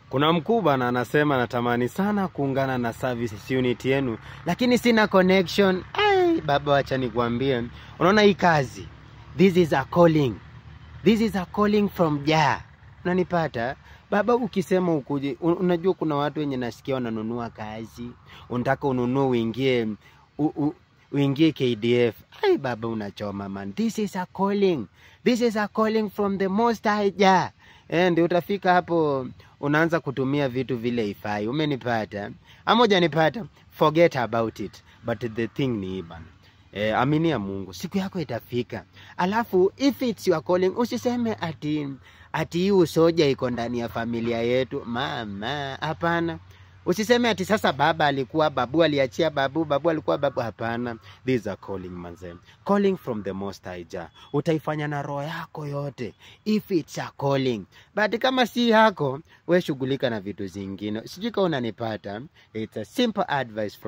Kuna mkubwa na anasema natamani sana kuungana na service unit yenu, lakini sina connection. Ai baba, acha nikwambie. Unaona hii kazi? This is a calling. This is a calling from Jah. Unanipata? Baba, ukisema ukuje, unajua kuna watu wenye nasikia wananunua kazi. Unataka ununue uingie KDF. Ai baba, unachoma man. This is a calling. This is a calling from the Most High Jah. Ndio utafika hapo unaanza kutumia vitu vile ifai. Umenipata? Ama hujanipata? Forget about it. But the thing ni bana. Aminia Mungu, siku yako itafika. Alafu if it's your calling, usiseme ati usoja iko ndani ya familia yetu. Mama, hapana. Usiseme ati sasa baba alikuwa babu, aliachia babu alikuwa babu. Hapana. This is a calling manze. Calling from the Most High Jah. Utaifanya na roho yako yote if it's a calling. But kama si yako, wewe shughulika na vitu zingine. Sijui kama unanipata. It's a simple advice from